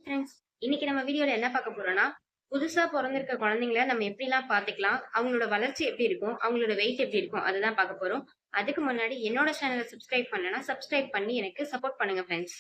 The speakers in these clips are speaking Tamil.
ஃப்ரெண்ட்ஸ், இன்னைக்கு நம்ம வீடியோல என்ன பார்க்க போறோம்னா, புதுசா பொறந்திருக்க குழந்தைங்கள நம்ம எப்படிலாம் பார்த்துக்கலாம், அவங்களோட வளர்ச்சி எப்படி இருக்கும், அவங்களோட வெயிட் எப்படி இருக்கும், அதுதான் பார்க்க போறோம். அதுக்கு முன்னாடி என்னோட சேனலை சப்ஸ்கிரைப் பண்ணலனா, சப்ஸ்கிரைப் பண்ணி எனக்கு சப்போர்ட் பண்ணுங்க ஃப்ரெண்ட்ஸ்.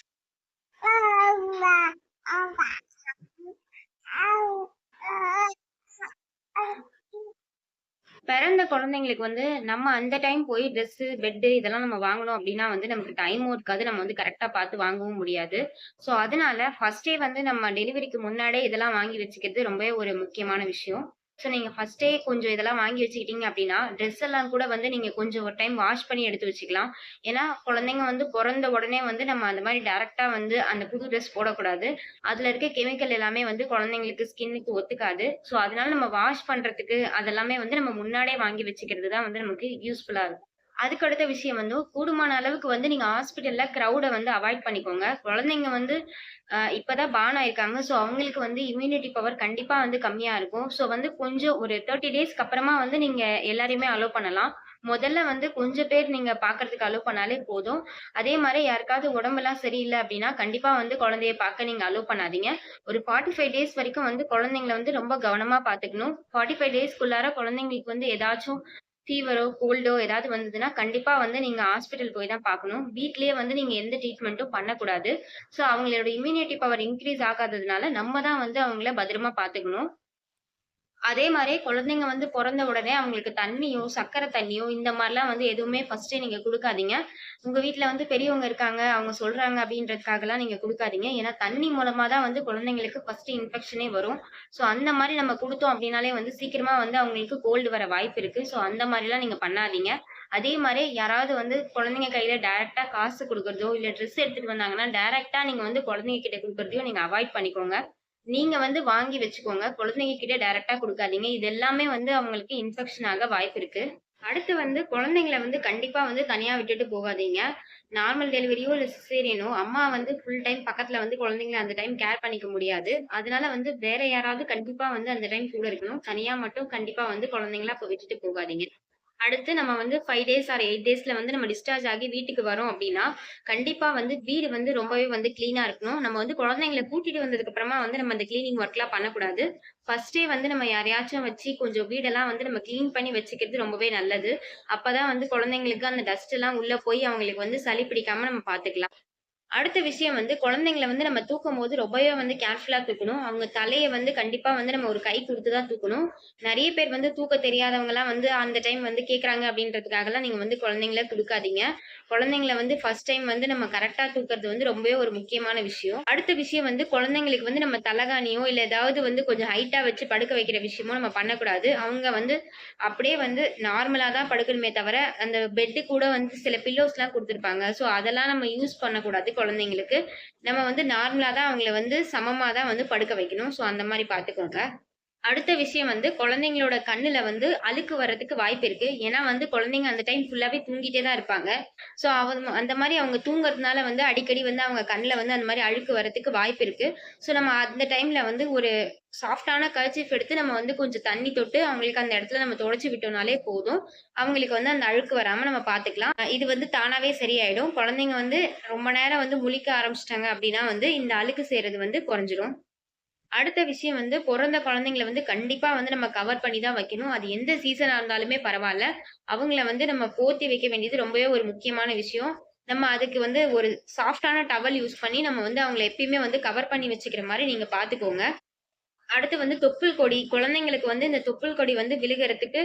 பிறந்த குழந்தைங்களுக்கு வந்து நம்ம அந்த டைம் போய் ட்ரெஸ், பெட்டு இதெல்லாம் நம்ம வாங்கணும் அப்படின்னா வந்து நமக்கு டைமும் இருக்காது. நம்ம வந்து கரெக்ட்டா பார்த்து வாங்கவும் முடியாது. ஸோ அதனால ஃபர்ஸ்ட்டே வந்து நம்ம டெலிவரிக்கு முன்னாடியே இதெல்லாம் வாங்கி வச்சுக்கிறது ரொம்பவே ஒரு முக்கியமான விஷயம். ஸோ நீங்க ஃபர்ஸ்ட்டே கொஞ்சம் இதெல்லாம் வாங்கி வச்சுக்கிட்டீங்க அப்படின்னா, ட்ரெஸ் எல்லாம் கூட வந்து நீங்க கொஞ்சம் ஒரு டைம் வாஷ் பண்ணி எடுத்து வச்சுக்கலாம். ஏன்னா குழந்தைங்க வந்து பொறந்த உடனே வந்து நம்ம அந்த மாரி டைரக்ட்டா வந்து அந்த புது ட்ரெஸ் போடக்கூடாது. அதுல இருக்க கெமிக்கல் எல்லாமே வந்து குழந்தைங்களுக்கு ஸ்கின்னுக்கு ஒத்துக்காது. ஸோ அதனால நம்ம வாஷ் பண்றதுக்கு அதெல்லாமே வந்து நம்ம முன்னாடியே வாங்கி வச்சுக்கிறது தான் வந்து நமக்கு யூஸ்ஃபுல்லா இருக்கும். அதுக்கு அடுத்த விஷயம் வந்து கூடுமான அளவுக்கு வந்து நீங்க ஹாஸ்பிட்டல்ல கிரவுட வந்து அவாய்ட் பண்ணிக்கோங்க. குழந்தைங்க வந்து இப்பதான் பார்ன் ஆயிருக்காங்க. ஸோ அவங்களுக்கு வந்து இம்யூனிட்டி பவர் கண்டிப்பா வந்து கம்மியா இருக்கும். ஸோ வந்து கொஞ்சம் ஒரு 30 டேஸ்க்கு அப்புறமா வந்து நீங்க எல்லாரையுமே அலோவ் பண்ணலாம். முதல்ல வந்து கொஞ்சம் பேர் நீங்க பார்க்கறதுக்கு அலோவ் பண்ணாலே போதும். அதே மாரி யாருக்காவது உடம்பெல்லாம் சரியில்ல அப்டின்னா, கண்டிப்பா வந்து குழந்தைய பார்க்க நீங்க அலோவ் பண்ணாதீங்க. ஒரு 45 டேஸ் வரைக்கும் வந்து குழந்தைங்கள வந்து ரொம்ப கவனமா பார்த்துக்கணும். 45 டேஸ்க்குள்ளார குழந்தைங்களுக்கு வந்து ஏதாச்சும் ஃபீவரோ, கோல்டோ ஏதாவது வந்ததுன்னா, கண்டிப்பா வந்து நீங்க ஹாஸ்பிட்டல் போய் தான் பார்க்கணும். வீட்லயே வந்து நீங்க எந்த ட்ரீட்மெண்ட்டும் பண்ணக்கூடாது. ஸோ அவங்களோட இம்யூனிட்டி பவர் இன்கிரீஸ் ஆகாததுனால, நம்ம தான் வந்து அவங்கள பத்திரமா பார்த்துக்கணும். அதே மாரி குழந்தைங்க வந்து பொறந்த உடனே அவங்களுக்கு தண்ணியோ, சர்க்கரை தண்ணியோ இந்த மாரிலாம் வந்து எதுவுமே ஃபர்ஸ்ட்டே நீங்க குடுக்காதீங்க. உங்க வீட்ல வந்து பெரியவங்க இருக்காங்க, அவங்க சொல்றாங்க அப்டின்றதுக்காகலாம் நீங்க குடுக்காதீங்க. ஏன்னா தண்ணி மூலமா தான் வந்து குழந்தைங்களுக்கு ஃபர்ஸ்ட் இன்ஃபெக்ஷனே வரும். ஸோ அந்த மாரி நம்ம குடுத்தோம் அப்டின்னாலே வந்து சீக்கிரமா வந்து அவங்களுக்கு கோல்டு வர வாய்ப்பு இருக்கு. ஸோ அந்த மாரிலாம் நீங்க பண்ணாதீங்க. அதே மாரி யாராவது வந்து குழந்தைங்க கையில டைரக்ட்டா காசு குடுக்குறதோ, இல்ல ட்ரெஸ் எடுத்துட்டு வந்தாங்கன்னா, டைரக்ட்டா நீங்க வந்து குழந்தைங்க கிட்ட குடுக்குறதையும் நீங்க அவாய்ட் பண்ணிக்கோங்க. நீங்க வந்து வாங்கி வச்சுக்கோங்க. குழந்தைங்க கிட்ட டைரக்ட்டா குடுக்காதீங்க. இது எல்லாமே வந்து அவங்களுக்கு இன்ஃபெக்ஷன் ஆக வாய்ப்பு இருக்கு. அடுத்து வந்து குழந்தைங்கள வந்து கண்டிப்பா வந்து தனியா விட்டுட்டு போகாதீங்க. நார்மல் டெலிவரியோ இல்ல சிசேரியனோ அம்மா வந்து ஃபுல் டைம் பக்கத்துல வந்து குழந்தைங்கள அந்த டைம் கேர் பண்ணிக்க முடியாது. அதனால வந்து வேற யாராவது கண்டிப்பா வந்து அந்த டைம் கூட இருக்கணும். தனியா மட்டும் கண்டிப்பா வந்து குழந்தைங்கள அப்ப விட்டுட்டு போகாதீங்க. அடுத்து நம்ம வந்து 5 டேஸ் ஆர் 8 டேஸ்ல வந்து நம்ம டிஸ்சார்ஜ் ஆகி வீட்டுக்கு வரோம் அப்டின்னா, கண்டிப்பா வந்து வீடு வந்து ரொம்பவே வந்து கிளீனா இருக்கணும். நம்ம வந்து குழந்தைங்கள கூட்டிட்டு வந்ததுக்கு அப்புறமா வந்து நம்ம அந்த கிளீனிங் ஒர்க்லாம் பண்ணக்கூடாது. ஃபர்ஸ்ட்டே வந்து நம்ம யாரையாச்சும் வச்சு கொஞ்சம் வீடெல்லாம் வந்து நம்ம கிளீன் பண்ணி வச்சுக்கிறது ரொம்பவே நல்லது. அப்பதான் வந்து குழந்தைங்களுக்கு அந்த டஸ்ட் எல்லாம் உள்ள போய் அவங்களுக்கு வந்து சளி பிடிக்காம நம்ம பார்த்துக்கலாம். அடுத்த விஷயம் வந்து குழந்தைங்கள வந்து நம்ம தூக்கும்போது ரொம்பவே வந்து கேர்ஃபுல்லா தூக்கணும். அவங்க தலைய வந்து கண்டிப்பா வந்து நம்ம ஒரு கை குடுத்து தான் தூக்கணும். நெறைய பேர் வந்து தூக்க தெரியாதவங்கலாம் வந்து அந்த டைம் வந்து கேட்கறாங்க அப்படின்றதுக்காகலாம் நீங்க வந்து குழந்தைங்கள குடுக்காதீங்க. குழந்தைங்கள வந்து ஃபர்ஸ்ட் டைம் வந்து நம்ம கரெக்ட்டா தூக்குறது வந்து ரொம்பவே ஒரு முக்கியமான விஷயம். அடுத்த விஷயம் வந்து குழந்தைங்களுக்கு வந்து நம்ம தலகாணியோ, இல்ல ஏதாவது வந்து கொஞ்சம் ஹைட்டா வச்சு படுக்க வைக்கிற விஷயமோ நம்ம பண்ணக்கூடாது. அவங்க வந்து அப்படியே வந்து நார்மலா தான் படுக்கணுமே தவிர, அந்த பெட்டு கூட வந்து சில பில்லோஸ்லாம் குடுத்துருப்பாங்க. ஸோ அதெல்லாம் நம்ம யூஸ் பண்ணக்கூடாது குழந்தைங்களுக்கு. நம்ம வந்து நார்மலா தான் அவங்கள வந்து சமமா தான் வந்து படுக்க வைக்கணும். ஸோ அந்த மாரி பார்த்துக்கோங்க. அடுத்த விஷயம் வந்து குழந்தைங்களோட கண்ணுல வந்து அழுக்கு வர்றதுக்கு வாய்ப்பு இருக்கு. ஏன்னா வந்து குழந்தைங்க அந்த டைம் ஃபுல்லாவே தூங்கிட்டே தான் இருப்பாங்க. ஸோ அந்த மாரி அவங்க தூங்குறதுனால வந்து அடிக்கடி வந்து அவங்க கண்ல வந்து அந்த மாரி அழுக்கு வர்றதுக்கு வாய்ப்பு இருக்கு. ஸோ நம்ம அந்த டைம்ல வந்து ஒரு சாஃப்ட்டான கர்ச்சீஃப் எடுத்து நம்ம வந்து கொஞ்சம் தண்ணி தொட்டு அவங்களுக்கு அந்த இடத்துல நம்ம தொடச்சு விட்டோம்னாலே போதும். அவங்களுக்கு வந்து அந்த அழுக்கு வராம நம்ம பார்த்துக்கலாம். இது வந்து தானாவே சரியாயிடும். குழந்தைங்க வந்து ரொம்ப நேரம் வந்து முழிக்க ஆரம்பிச்சுட்டாங்க அப்டின்னா வந்து இந்த அழுக்கு சேருறது வந்து குறைஞ்சிரும். அடுத்த விஷயம் வந்து பொறந்த குழந்தைங்கள வந்து கண்டிப்பா வந்து நம்ம கவர் பண்ணி தான் வைக்கணும். அது எந்த சீசனா இருந்தாலுமே பரவால்ல. அவங்கள வந்து நம்ம போத்தி வைக்க வேண்டியது ரொம்பவே ஒரு முக்கியமான விஷயம். நம்ம அதுக்கு வந்து ஒரு சாஃப்ட்டான டவல் யூஸ் பண்ணி நம்ம வந்து அவங்கள எப்பயுமே வந்து கவர் பண்ணி வச்சுக்கிற மாரி நீங்க பார்த்துக்கோங்க. அடுத்து வந்து தொப்புள் கொடி. குழந்தைங்களுக்கு வந்து இந்த தொப்புள் கொடி வந்து விழுகுறதுக்கு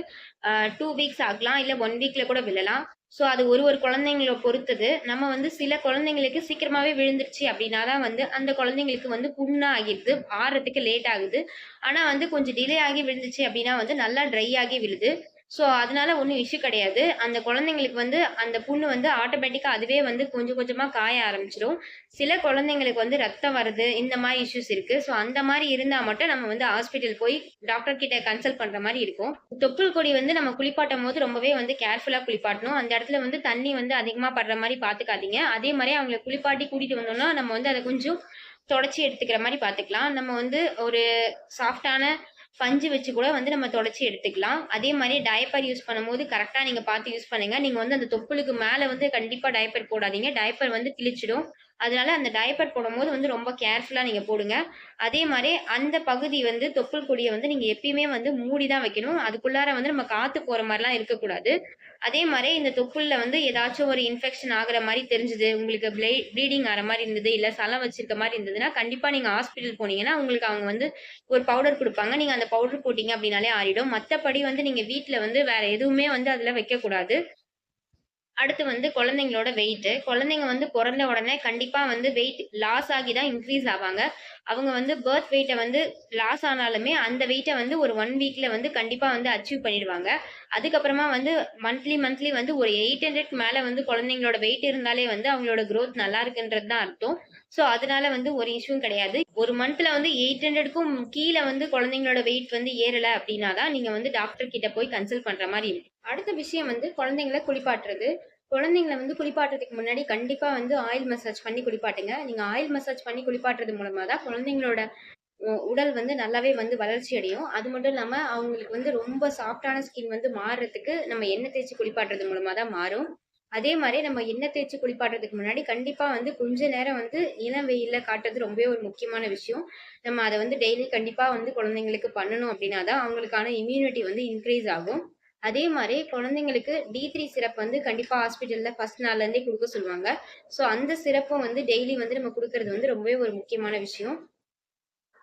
2 வீக்ஸ் ஆகலாம். இல்ல 1 வீக்ல கூட விழலாம். ஸோ அது ஒரு குழந்தைங்கள பொறுத்தது. நம்ம வந்து சில குழந்தைங்களுக்கு சீக்கிரமாவே விழுந்துருச்சு அப்டின்னா தான் வந்து அந்த குழந்தைங்களுக்கு வந்து புண்ணா ஆகிருது. ஆறதுக்கு லேட் ஆகுது. ஆனா வந்து கொஞ்சம் டிலே ஆகி விழுந்துச்சு அப்டின்னா வந்து நல்லா ட்ரை ஆகி விழுது. ஸோ அதனால ஒண்ணும் இஷ்யூ கிடையாது. அந்த குழந்தைங்களுக்கு வந்து அந்த புண்ணு வந்து ஆட்டோமேட்டிக்கா அதுவே வந்து கொஞ்சம் கொஞ்சமா காய ஆரம்பிச்சுரும். சில குழந்தைங்களுக்கு வந்து ரத்தம் வருது. இந்த மாரி இஷ்யூஸ் இருக்கு. ஸோ அந்த மாரி இருந்தா மட்டும் நம்ம வந்து ஹாஸ்பிட்டல் போய் டாக்டர் கிட்ட கன்சல்ட் பண்ற மாரி இருக்கும். தொப்புள் கொடி வந்து நம்ம குளிப்பாட்டும்போது ரொம்பவே வந்து கேர்ஃபுல்லா குளிப்பாட்டணும். அந்த இடத்துல வந்து தண்ணி வந்து அதிகமா படுற மாரி பார்த்துக்காதீங்க. அதே மாரி அவங்கள குளிப்பாட்டி கூட்டிட்டு வந்தோம்னா, நம்ம வந்து அத கொஞ்சம் தொடச்சு எடுத்துக்கிற மாரி பார்த்துக்கலாம். நம்ம வந்து ஒரு சாஃப்ட்டான பஞ்சு வச்சு கூட வந்து நம்ம தொடச்சு எடுத்துக்கலாம். அதே மாரி டயப்பர் யூஸ் பண்ணும்போது கரெக்ட்டா நீங்க பார்த்து யூஸ் பண்ணுங்க. நீங்க வந்து அந்த தொப்புளுக்கு மேல வந்து கண்டிப்பா டயப்பர் போடாதீங்க. டயப்பர் வந்து கிழிச்சிடும். அதனால அந்த டயப்பர் போடும்போது வந்து ரொம்ப கேர்ஃபுல்லா நீங்க போடுங்க. அதே மாரி அந்த பகுதி வந்து தொப்புள் கொடிய வந்து நீங்க எப்பயுமே வந்து மூடி தான் வைக்கணும். அதுக்குள்ளார வந்து நம்ம காத்து போற மாரிலாம் இருக்கக்கூடாது. அதே மாரி இந்த தொப்புள்ல வந்து ஏதாச்சும் ஒரு இன்ஃபெக்ஷன் ஆகுற மாரி தெரிஞ்சது, உங்களுக்கு ப்ளீடிங் ஆற மாரி இருந்தது, இல்ல சலம் வச்சிருக்க மாரி இருந்ததுன்னா, கண்டிப்பா நீங்க ஹாஸ்பிட்டல் போனீங்கன்னா, உங்களுக்கு அவங்க வந்து ஒரு பவுடர் குடுப்பாங்க. நீங்க அந்த பவுடர் போட்டீங்க அப்டின்னாலே ஆறிடும். மத்தபடி வந்து நீங்க வீட்ல வந்து வேற எதுவுமே வந்து அதுல வைக்கக்கூடாது. அடுத்து வந்து குழந்தைங்களோட வெயிட்டு. குழந்தைங்க வந்து பொறந்த உடனே கண்டிப்பா வந்து வெயிட் லாஸ் ஆகி தான் இன்க்ரீஸ் ஆவாங்க. அவங்க வந்து பர்த் வெயிட்ட வந்து லாஸ் ஆனாலுமே, அந்த வெயிட்ட வந்து ஒரு 1 வீக்ல வந்து கண்டிப்பா வந்து அச்சீவ் பண்ணிடுவாங்க. அதுக்கப்புறமா வந்து மந்த்லி வந்து ஒரு 800க்கு மேல வந்து குழந்தைங்களோட வெயிட் இருந்தாலே வந்து அவங்களோட குரோத் நல்லா இருக்குன்றது தான் அர்த்தம். ஸோ அதனால வந்து ஒரு இஷ்யூவும் கிடையாது. ஒரு மந்த்ல வந்து 800க்கும் கீழ வந்து குழந்தைங்களோட வெயிட் வந்து ஏறல அப்டின்னா தான், நீங்க வந்து டாக்டர் கிட்ட போய் கன்சல்ட் பண்ற மாரி இருக்கும். அடுத்த விஷயம் வந்து குழந்தைங்கள குளிப்பாட்டுறது. குழந்தைங்கள வந்து குளிப்பாட்டுறதுக்கு முன்னாடி கண்டிப்பா வந்து ஆயில் மசாஜ் பண்ணி குளிப்பாட்டுங்க. நீங்க ஆயில் மசாஜ் பண்ணி குளிப்பாட்டுறது மூலமா தான் குழந்தைங்களோட உடல் வந்து நல்லாவே வந்து வளர்ச்சி அடையும். அது மட்டும் இல்லாம அவங்களுக்கு வந்து ரொம்ப சாஃப்ட்டான ஸ்கின் வந்து மாறுறதுக்கு நம்ம எண்ணெய் தேய்ச்சு குளிப்பாட்டுறது மூலமா தான் மாறும். அதே மாரி நம்ம எண்ணெய் தேய்ச்சு குளிப்பாட்டுறதுக்கு முன்னாடி கண்டிப்பா வந்து கொஞ்ச நேரம் வந்து இளம் வெயில்ல காட்டுறது ரொம்பவே ஒரு முக்கியமான விஷயம். நம்ம அத வந்து டெய்லி கண்டிப்பா வந்து குழந்தைங்களுக்கு பண்ணணும் அப்டின்னா தான் அவங்களுக்கான இம்யூனிட்டி வந்து இன்க்ரீஸ் ஆகும். அதே மாரி குழந்தைங்களுக்கு டி3 சிரப் வந்து கண்டிப்பா ஹாஸ்பிட்டல்ல ஃபர்ஸ்ட் நாள்ல இருந்தே குடுக்க சொல்லுவாங்க. ஸோ அந்த சிரப்பும் வந்து டெய்லி வந்து நம்ம குடுக்குறது வந்து ரொம்பவே ஒரு முக்கியமான விஷயம்.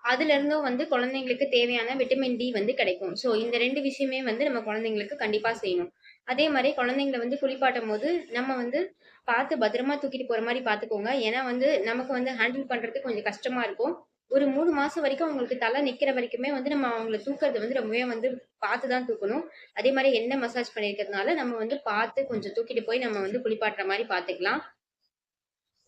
அதுலருந்தும் வந்து குழந்தைங்களுக்கு தேவையான விட்டமின் டி வந்து கிடைக்கும். ஸோ இந்த 2 விஷயமே வந்து நம்ம குழந்தைங்களுக்கு கண்டிப்பா செய்யணும். அதே மாரி குழந்தைங்கள வந்து குளிப்பாட்டும்போது, நம்ம வந்து பார்த்து பத்திரமா தூக்கிட்டு போற மாரி பார்த்துக்கோங்க. ஏன்னா வந்து நமக்கு வந்து ஹேண்டில் பண்றதுக்கு கொஞ்சம் கஷ்டமா இருக்கும். ஒரு 3 மாசம் வரைக்கும் அவங்களுக்கு தல நிக்கிற வரைக்குமே வந்து நம்ம அவங்கள தூக்குறது வந்து ரொம்பவே வந்து பார்த்து தான் தூக்கணும். அதே மாரி எண்ணெய் மசாஜ் பண்ணியிருக்கிறதுனால, நம்ம வந்து பார்த்து கொஞ்சம் தூக்கிட்டு போய் நம்ம வந்து குளிப்பாட்டுற மாரி பார்த்துக்கலாம்.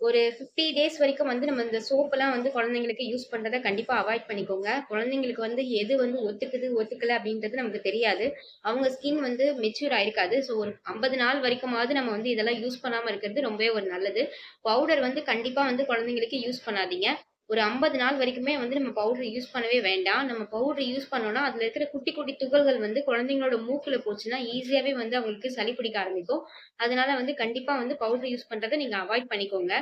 ஒரு 50 டேஸ் வரைக்கும் வந்து நம்ம இந்த சோப்பெல்லாம் வந்து குழந்தைங்களுக்கு யூஸ் பண்றத கண்டிப்பா அவாய்ட் பண்ணிக்கோங்க. குழந்தைங்களுக்கு வந்து எது வந்து ஒத்துக்குது, ஒத்துக்கல அப்படின்றது நமக்கு தெரியாது. அவங்க ஸ்கின் வந்து மெச்சூர் ஆயிருக்காது. ஸோ ஒரு 50 நாள் வரைக்குமாவது நம்ம வந்து இதெல்லாம் யூஸ் பண்ணாம இருக்கிறது ரொம்பவே ஒரு நல்லது. பவுடர் வந்து கண்டிப்பா வந்து குழந்தைங்களுக்கு யூஸ் பண்ணாதீங்க. ஒரு 50 நாள் வரைக்குமே வந்து நம்ம பவுடர் யூஸ் பண்ணவே வேண்டாம். நம்ம பவுடர் யூஸ் பண்ணோம்னா, அதுல இருக்கிற குட்டி, குட்டி துகள்கள் வந்து குழந்தைங்களோட மூக்குல போச்சுன்னா, ஈஸியாவே வந்து அவங்களுக்கு சளி பிடிக்க ஆரம்பிக்கும். அதனால வந்து கண்டிப்பா வந்து பவுடர் யூஸ் பண்றத நீங்க அவாய்ட் பண்ணிக்கோங்க.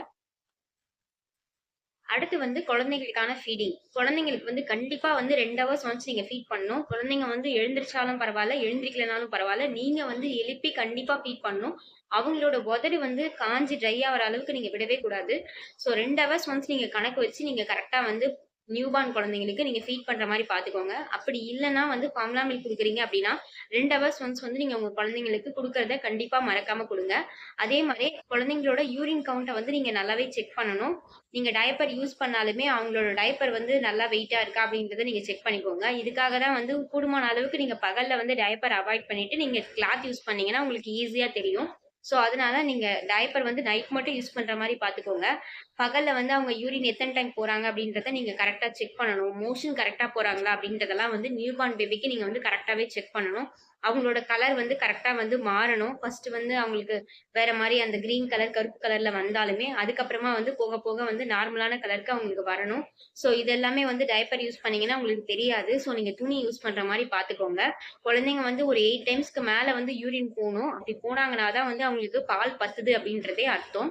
அடுத்து வந்து குழந்தைகளுக்கான ஃபீடிங். குழந்தைங்களுக்கு வந்து கண்டிப்பா வந்து 2 ஹவர்ஸ் ஒன்ஸ் நீங்க ஃபீட் பண்ணணும். குழந்தைங்க வந்து எழுந்திரிச்சாலும் பரவால்ல, எழுந்திரிக்கலனாலும் பரவால்ல. நீங்க வந்து எழுப்பி கண்டிப்பா ஃபீட் பண்ணணும். அவங்களோட உதடு வந்து காஞ்சு ட்ரை ஆகுற அளவுக்கு நீங்க விடவே கூடாது. ஸோ 2 ஹவர்ஸ் ஒன்ஸ் நீங்க கணக்கு வச்சு நீங்க கரெக்ட்டா வந்து நியூபார்ன் குழந்தைங்களுக்கு நீங்க ஃபீட் பண்ற மாரி பார்த்துக்கோங்க. அப்படி இல்லன்னா வந்து ஃபார்முலா மில்க் குடுக்குறீங்க அப்படின்னா, 2 ஹவர்ஸ் ஒன்ஸ் வந்து நீங்க உங்க குழந்தைங்களுக்கு குடுக்கறத கண்டிப்பா மறக்காம குடுங்க. அதே மாரி குழந்தைங்களோட யூரின் கவுண்ட்ட வந்து நீங்க நல்லாவே செக் பண்ணணும். நீங்க டயப்பர் யூஸ் பண்ணாலுமே, அவங்களோட டயப்பர் வந்து நல்லா வெயிட்டா இருக்கா அப்படின்றத நீங்க செக் பண்ணிக்கோங்க. இதுக்காக தான் வந்து கூடுமான அளவுக்கு நீங்க பகல்ல வந்து டயப்பர் அவாய்ட் பண்ணிட்டு, நீங்க கிளாத் யூஸ் பண்ணீங்கன்னா, உங்களுக்கு ஈஸியா தெரியும். ஸோ, அதனால நீங்க டயப்பர் வந்து நைட் மட்டும் யூஸ் பண்ற மாரி பார்த்துக்கோங்க. பகல்ல வந்து அவங்க யூரின் எத்தன டைம் போறாங்க அப்படின்றத நீங்க கரெக்ட்டா செக் பண்ணணும். மோஷன் கரெக்ட்டா போறாங்களா அப்படின்றதெல்லாம் வந்து நியூபார்ன் பேபிக்கு நீங்க வந்து கரெக்ட்டாவே செக் பண்ணணும். அவங்களோட கலர் வந்து கரெக்ட்டா வந்து மாறணும். ஃபர்ஸ்ட் வந்து அவங்களுக்கு வேற மாரி அந்த கிரீன் கலர், கருப்பு கலர்ல வந்தாலுமே, அதுக்கப்புறமா வந்து போக போக வந்து நார்மலான கலருக்கு அவங்களுக்கு வரணும். ஸோ இது எல்லாமே வந்து டயப்பர் யூஸ் பண்ணீங்கன்னா உங்களுக்கு தெரியாது. ஸோ நீங்க துணி யூஸ் பண்ற மாரி பார்த்துக்கோங்க. குழந்தைங்க வந்து ஒரு 8 டைம்ஸ்க்கு மேல வந்து யூரின் போணும். அப்படி போனாங்கன்னா தான் வந்து அவங்களுக்கு பால் பத்துது அப்படின்றதே அர்த்தம்.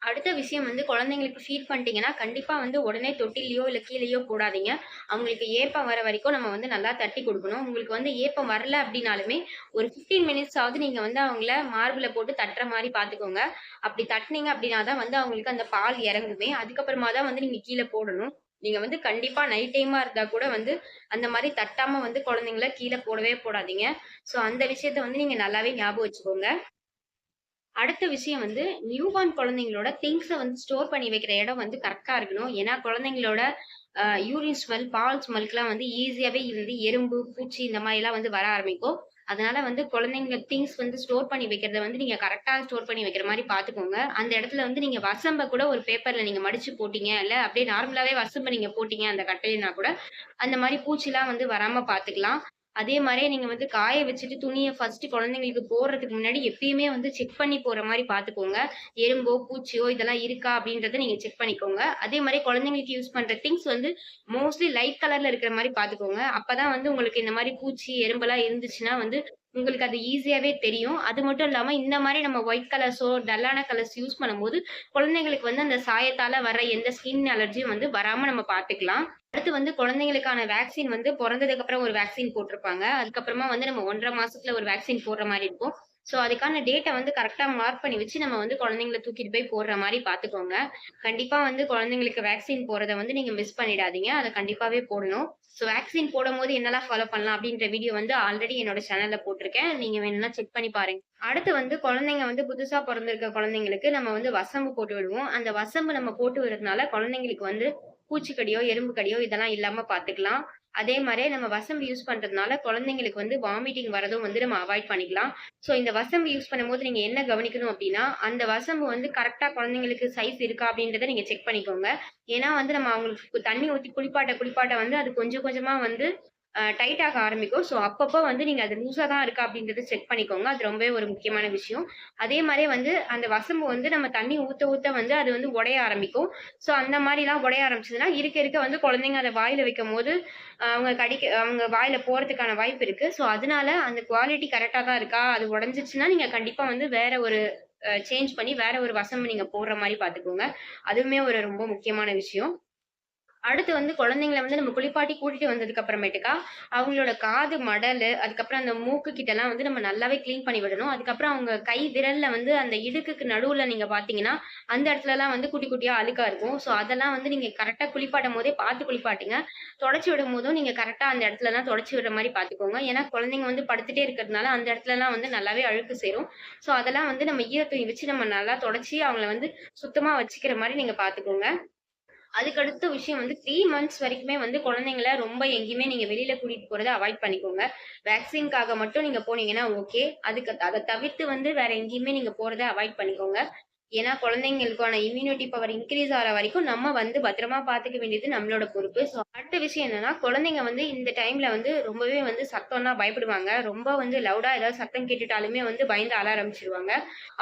அடுத்த விஷயம் வந்து குழந்தைங்களுக்கு ஃபீட் பண்ணிட்டீங்கன்னா, கண்டிப்பா வந்து உடனே தொட்டில்லயோ, இல்ல கீழயோ போடாதீங்க. அவங்களுக்கு ஏப்பம் வர வரைக்கும் நம்ம வந்து நல்லா தட்டி குடுக்கணும். உங்களுக்கு வந்து ஏப்பம் வரல அப்டின்னாலுமே, ஒரு 15 மினிட்ஸ் ஆவது நீங்க வந்து அவங்கள மார்புல போட்டு தட்டுற மாரி பார்த்துக்கோங்க. அப்படி தட்டுனீங்க அப்டின்னா தான் வந்து அவங்களுக்கு அந்த பால் இறங்குமே. அதுக்கப்புறமா தான் வந்து நீங்க கீழ போடணும். நீங்க வந்து கண்டிப்பா நைட் டைமா இருந்தா கூட வந்து, அந்த மாரி தட்டாம வந்து குழந்தைங்கள கீழ போடவே போடாதீங்க. ஸோ அந்த விஷயத்த வந்து நீங்க நல்லாவே ஞாபகம் வச்சுக்கோங்க. அடுத்த விஷயம் வந்து நியூபார்ன் குழந்தைங்களோட திங்ஸ வந்து ஸ்டோர் பண்ணி வைக்கிற இடம் வந்து கரெக்ட்டா இருக்கணும். ஏன்னா குழந்தைங்களோட யூரின் ஸ்மெல், பால் ஸ்மெல்க்குலாம் வந்து ஈஸியாவே வந்து எறும்பு, பூச்சி இந்த மாரிலாம் வந்து வர ஆரம்பிக்கும். அதனால வந்து குழந்தைங்க திங்ஸ் வந்து ஸ்டோர் பண்ணி வைக்கிறத வந்து நீங்க கரெக்ட்டா ஸ்டோர் பண்ணி வைக்கிற மாரி பார்த்துக்கோங்க. அந்த இடத்துல வந்து நீங்க வசம்ப கூட ஒரு பேப்பர்ல நீங்க மடிச்சு போட்டீங்க, இல்ல அப்படியே நார்மலாவே வசம்ப நீங்க போட்டீங்க அந்த கட்டையினா கூட, அந்த மாரி பூச்சிலாம் வந்து வராம பார்த்துக்கலாம். அதே மாரியே நீங்க வந்து காய வச்சுட்டு துணிய ஃபர்ஸ்ட்டு குழந்தைங்களுக்கு போடுறதுக்கு முன்னாடி எப்பயுமே வந்து செக் பண்ணி போடுற மாரி பார்த்துக்கோங்க. எறும்போ, பூச்சியோ இதெல்லாம் இருக்கா அப்படின்றத நீங்க செக் பண்ணிக்கோங்க. அதே மாரி குழந்தைங்களுக்கு யூஸ் பண்ற திங்ஸ் வந்து மோஸ்ட்லி லைட் கலர்ல இருக்கிற மாரி பார்த்துக்கோங்க. அப்பதான் வந்து உங்களுக்கு இந்த மாரி பூச்சி, எறும்பெல்லாம் இருந்துச்சுன்னா வந்து உங்களுக்கு அது ஈஸியாவே தெரியும். அது மட்டும் இல்லாம இந்த மாரி நம்ம ஒயிட் கலர்ஸோ, டல்லான கலர்ஸ் யூஸ் பண்ணும்போது, குழந்தைங்களுக்கு வந்து அந்த சாயத்தால வர எந்த ஸ்கின் அலர்ஜியும் வந்து வராம நம்ம பார்த்துக்கலாம். அடுத்து வந்து குழந்தைங்களுக்கான வேக்சின் வந்து பொறந்ததுக்கு அப்புறம் ஒரு வேக்சின் போட்டிருப்பாங்க. அதுக்கப்புறமா வந்து நம்ம 1 1/2 மாசத்துல ஒரு வேக்சின் போடுற மாரி இருக்கும். ஸோ அதுக்கான டேட்ட வந்து கரெக்ட்டா மார்க் பண்ணி வச்சு நம்ம வந்து குழந்தைங்கள தூக்கிட்டு போய் போடுற மாரி பார்த்துக்கோங்க. கண்டிப்பா வந்து குழந்தைங்களுக்கு வேக்சின் போடுறத வந்து நீங்க மிஸ் பண்ணிடாதீங்க. அத கண்டிப்பாவே போடணும். ஸோ வேக்சின் போடும்போது என்னலாம் ஃபாலோ பண்ணலாம் அப்படின்ற வீடியோ வந்து ஆல்ரெடி என்னோட சேனல்ல போட்டிருக்கேன். நீங்க வேணும்னா செக் பண்ணி பாருங்க. அடுத்து வந்து குழந்தைங்க வந்து புதுசா பொறந்திருக்க குழந்தைங்களுக்கு நம்ம வந்து வசம்பு போட்டு விடுவோம். அந்த வசம்பு நம்ம போட்டு விடுறதுனால குழந்தைங்களுக்கு வந்து பூச்சிக்கடியோ, எறும்பு கடியோ இதெல்லாம் இல்லாம பார்த்துக்கலாம். அதே மாரியே நம்ம வசம்பு யூஸ் பண்றதுனால குழந்தைங்களுக்கு வந்து வாமிட்டிங் வரதும் வந்து நம்ம அவாய்ட் பண்ணிக்கலாம். ஸோ இந்த வசம்பு யூஸ் பண்ணும்போது நீங்க என்ன கவனிக்கணும் அப்டின்னா, அந்த வசம்பு வந்து கரெக்ட்டா குழந்தைங்களுக்கு சைஸ் இருக்கா அப்டின்றத நீங்க செக் பண்ணிக்கோங்க. ஏன்னா வந்து நம்ம அவங்களுக்கு தண்ணி ஊத்தி குளிப்பாட்ட வந்து அது கொஞ்சம் கொஞ்சமா வந்து டைட் ஆக ஆரம்பிக்கும். ஸோ அப்பப்போ வந்து நீங்க அது லூஸா தான் இருக்கா அப்டின்றத செக் பண்ணிக்கோங்க. அது ரொம்பவே ஒரு முக்கியமான விஷயம். அதே மாரியே வந்து அந்த வசம்பு வந்து நம்ம தண்ணி ஊத்த வந்து அது வந்து உடைய ஆரம்பிக்கும். ஸோ அந்த மாரிலாம் உடைய ஆரம்பிச்சதுன்னா, இருக்க இருக்க வந்து குழந்தைங்க அத வாயில வைக்கும்போது, அவங்க வாயில போறதுக்கான வாய்ப்பு இருக்கு. ஸோ அதனால அந்த குவாலிட்டி கரெக்ட்டா தான் இருக்கா? அது உடைஞ்சிச்சுன்னா, நீங்க கண்டிப்பா வந்து வேற ஒரு சேஞ்ச் பண்ணி வேற ஒரு வசம்பு நீங்க போடுற மாரி பார்த்துக்கோங்க. அதுவுமே ஒரு ரொம்ப முக்கியமான விஷயம். அடுத்து வந்து குழந்தைங்கள வந்து நம்ம குளிப்பாட்டி கூட்டிட்டு வந்ததுக்கு அப்புறமேட்டுக்கா, அவங்களோட காது மடலு, அதுக்கப்புறம் அந்த மூக்கு கிட்டலாம் வந்து நம்ம நல்லாவே கிளீன் பண்ணி விடணும். அதுக்கப்புறம் அவங்க கை விரல்ல வந்து அந்த இடுக்குக்கு நடுவுல நீங்க பார்த்தீங்கன்னா, அந்த இடத்துலலாம் வந்து குட்டி குட்டியா அழுக்கா இருக்கும். ஸோ அதெல்லாம் வந்து நீங்க கரெக்ட்டா குளிப்பாட்டும்போதே பார்த்து குளிப்பாட்டுங்க. தொடச்சு விடும்போதும் நீங்க கரெக்ட்டா அந்த இடத்துலலாம் தொடச்சு விடுற மாரி பார்த்துக்கோங்க. ஏன்னா குழந்தைங்க வந்து படுத்துட்டே இருக்கிறதுனால அந்த இடத்துலலாம் வந்து நல்லாவே அழுக்கு சேரும். ஸோ அதெல்லாம் வந்து நம்ம ஈர துணி வச்சு நம்ம நல்லா தொடச்சு அவங்கள வந்து சுத்தமா வச்சுக்கிற மாரி நீங்க பார்த்துக்கோங்க. அதுக்கு அடுத்த விஷயம் வந்து 3 மந்த்ஸ் வரைக்குமே வந்து குழந்தைங்கள ரொம்ப எங்கேயுமே நீங்க வெளியில கூட்டிட்டு போறத அவாய்ட் பண்ணிக்கோங்க. வேக்சின்க்காக மட்டும் நீங்க போனீங்கன்னா ஓகே. அத தவிர்த்து வந்து வேற எங்கேயுமே நீங்க போறத அவாய்ட் பண்ணிக்கோங்க. ஏன்னா குழந்தைங்களுக்கான இம்யூனிட்டி பவர் இன்கிரீஸ் ஆற வரைக்கும் நம்ம வந்து பத்திரமா பார்த்துக்க வேண்டியது நம்மளோட பொறுப்பு. ஸோ அடுத்த விஷயம் என்னன்னா, குழந்தைங்க வந்து இந்த டைம்ல வந்து ரொம்பவே வந்து சத்தம்னா பயப்படுவாங்க. ரொம்ப வந்து லவுடா ஏதாவது சத்தம் கேட்டுட்டாலுமே வந்து பயந்து அழ ஆரம்பிச்சுருவாங்க.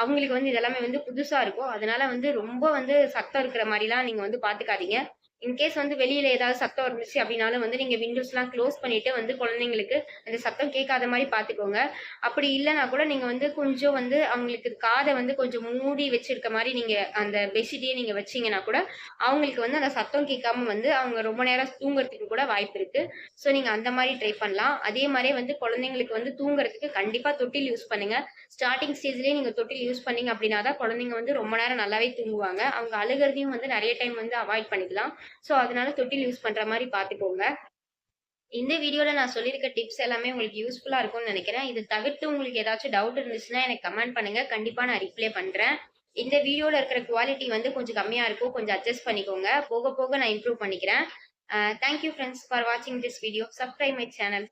அவங்களுக்கு வந்து இதெல்லாமே வந்து புதுசா இருக்கும். அதனால வந்து ரொம்ப வந்து சத்தம் இருக்கிற மாரிலாம் நீங்க வந்து பார்த்துக்காதீங்க. இன்கேஸ் வந்து வெளியில ஏதாவது சத்தம் இருந்துச்சு அப்டின்னாலும் வந்து நீங்க விண்டோஸ்லாம் க்ளோஸ் பண்ணிட்டு வந்து குழந்தைங்களுக்கு அந்த சத்தம் கேட்காத மாரி பார்த்துக்கோங்க. அப்படி இல்லன்னா கூட நீங்க வந்து கொஞ்சம் வந்து அவங்களுக்கு காத வந்து கொஞ்சம் மூடி வச்சிருக்க மாரி நீங்க அந்த பெட்ஷீட்டயே நீங்க வச்சீங்கன்னா கூட, அவங்களுக்கு வந்து அந்த சத்தம் கேட்காம வந்து அவங்க ரொம்ப நேரம் தூங்குறதுக்கு கூட வாய்ப்பு இருக்கு. ஸோ நீங்க அந்த மாரி ட்ரை பண்ணலாம். அதே மாரியே வந்து குழந்தைங்களுக்கு வந்து தூங்குறதுக்கு கண்டிப்பா தொட்டில் யூஸ் பண்ணுங்க. ஸ்டார்ட்டிங் ஸ்டேஜ்லயே நீங்க தொட்டில் யூஸ் பண்ணீங்க அப்படின்னா தான் குழந்தைங்க வந்து ரொம்ப நேரம் நல்லாவே தூங்குவாங்க. அவங்க அழுகுறதையும் வந்து நெறைய டைம் வந்து அவாய்ட் பண்ணிக்கலாம். ஸோ அதனால தொட்டில் யூஸ் பண்ற மாரி பார்த்துக்கோங்க. இந்த வீடியோல நான் சொல்லியிருக்க டிப்ஸ் எல்லாமே உங்களுக்கு யூஸ்ஃபுல்லா இருக்கும்னு நெனைக்கிறேன். இது தவிர்த்து உங்களுக்கு ஏதாச்சும் டவுட் இருந்துச்சுன்னா எனக்கு கமெண்ட் பண்ணுங்க. கண்டிப்பா நான் ரிப்ளை பண்றேன். இந்த வீடியோல இருக்கிற குவாலிட்டி வந்து கொஞ்சம் கம்மியா இருக்கும். கொஞ்சம் அட்ஜஸ்ட் பண்ணிக்கோங்க. போக போக நான் இம்ப்ரூவ் பண்ணிக்கிறேன். தேங்க் யூ ஃபிரெண்ட்ஸ் ஃபார் வாட்சிங் this video. Subscribe my channel.